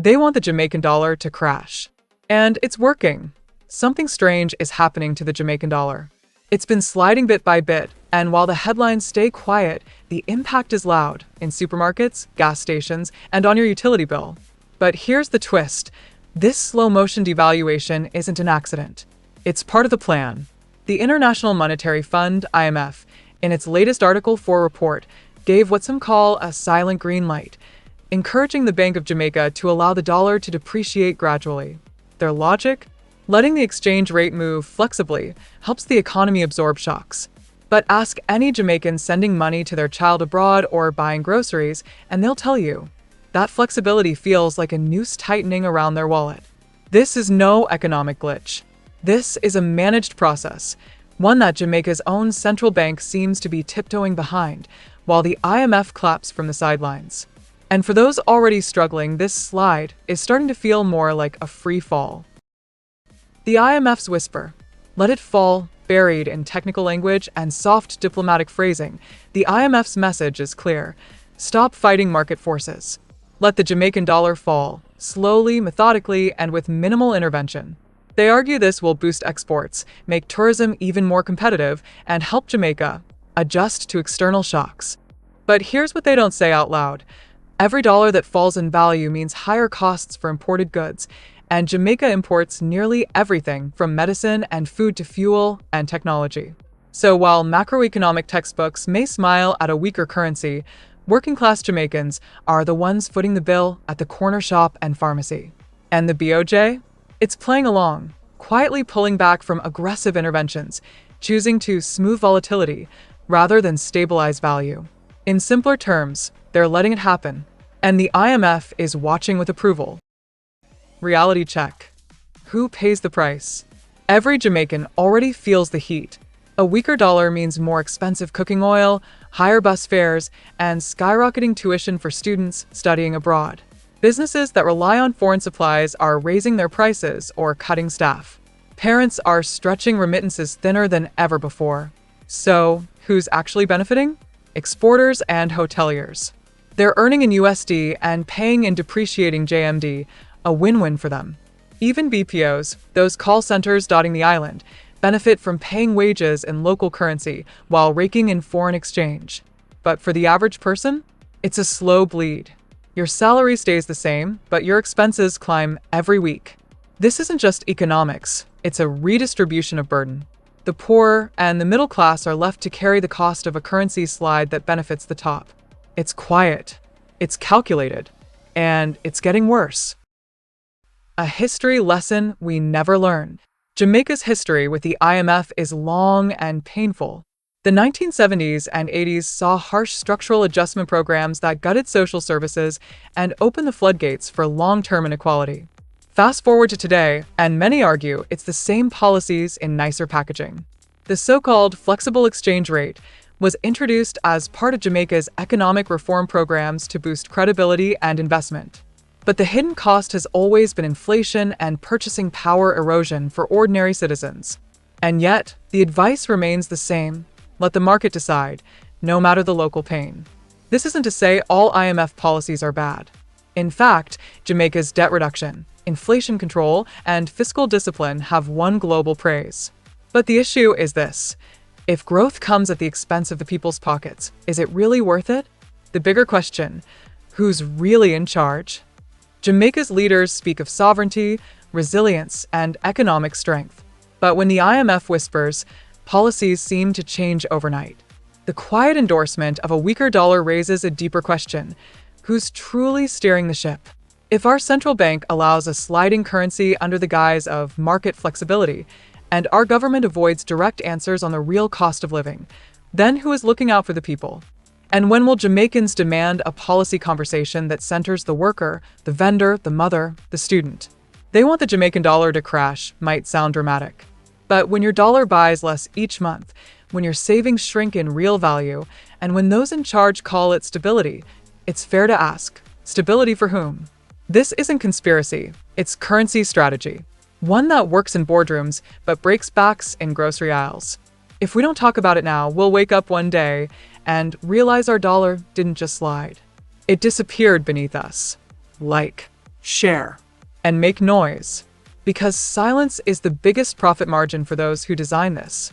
They want the Jamaican dollar to crash. And it's working. Something strange is happening to the Jamaican dollar. It's been sliding bit by bit, and while the headlines stay quiet, the impact is loud in supermarkets, gas stations, and on your utility bill. But here's the twist. This slow-motion devaluation isn't an accident. It's part of the plan. The International Monetary Fund, IMF, in its latest Article 4 report, gave what some call a silent green light, encouraging the Bank of Jamaica to allow the dollar to depreciate gradually. Their logic? Letting the exchange rate move flexibly helps the economy absorb shocks. But ask any Jamaican sending money to their child abroad or buying groceries, and they'll tell you that flexibility feels like a noose tightening around their wallet. This is no economic glitch. This is a managed process, one that Jamaica's own central bank seems to be tiptoeing behind, while the IMF claps from the sidelines. And for those already struggling, this slide is starting to feel more like a free fall. The IMF's whisper, let it fall, buried in technical language and soft diplomatic phrasing, the IMF's message is clear. Stop fighting market forces. Let the Jamaican dollar fall, slowly, methodically, and with minimal intervention. They argue this will boost exports, make tourism even more competitive, and help Jamaica adjust to external shocks. But here's what they don't say out loud. Every dollar that falls in value means higher costs for imported goods, and Jamaica imports nearly everything from medicine and food to fuel and technology. So while macroeconomic textbooks may smile at a weaker currency, working-class Jamaicans are the ones footing the bill at the corner shop and pharmacy. And the BOJ? It's playing along, quietly pulling back from aggressive interventions, choosing to smooth volatility rather than stabilize value. In simpler terms, they're letting it happen, and the IMF is watching with approval. Reality check. Who pays the price? Every Jamaican already feels the heat. A weaker dollar means more expensive cooking oil, higher bus fares, and skyrocketing tuition for students studying abroad. Businesses that rely on foreign supplies are raising their prices or cutting staff. Parents are stretching remittances thinner than ever before. So, who's actually benefiting? Exporters and hoteliers. They're earning in USD and paying in depreciating JMD, a win-win for them. Even BPOs, those call centers dotting the island, benefit from paying wages in local currency while raking in foreign exchange. But for the average person, it's a slow bleed. Your salary stays the same, but your expenses climb every week. This isn't just economics, it's a redistribution of burden. The poor and the middle class are left to carry the cost of a currency slide that benefits the top. It's quiet, it's calculated, and it's getting worse. A history lesson we never learn. Jamaica's history with the IMF is long and painful. The 1970s and 80s saw harsh structural adjustment programs that gutted social services and opened the floodgates for long-term inequality. Fast forward to today, and many argue it's the same policies in nicer packaging. The so-called flexible exchange rate was introduced as part of Jamaica's economic reform programs to boost credibility and investment. But the hidden cost has always been inflation and purchasing power erosion for ordinary citizens. And yet, the advice remains the same. Let the market decide, no matter the local pain. This isn't to say all IMF policies are bad. In fact, Jamaica's debt reduction, inflation control, and fiscal discipline have won global praise. But the issue is this. If growth comes at the expense of the people's pockets, is it really worth it? The bigger question, who's really in charge? Jamaica's leaders speak of sovereignty, resilience, and economic strength. But when the IMF whispers, policies seem to change overnight. The quiet endorsement of a weaker dollar raises a deeper question. Who's truly steering the ship? If our central bank allows a sliding currency under the guise of market flexibility, and our government avoids direct answers on the real cost of living, then who is looking out for the people? And when will Jamaicans demand a policy conversation that centers the worker, the vendor, the mother, the student? They want the Jamaican dollar to crash, might sound dramatic. But when your dollar buys less each month, when your savings shrink in real value, and when those in charge call it stability, it's fair to ask, stability for whom? This isn't conspiracy, it's currency strategy. One that works in boardrooms, but breaks backs in grocery aisles. If we don't talk about it now, we'll wake up one day and realize our dollar didn't just slide. It disappeared beneath us. Like share, and make noise, because silence is the biggest profit margin for those who design this.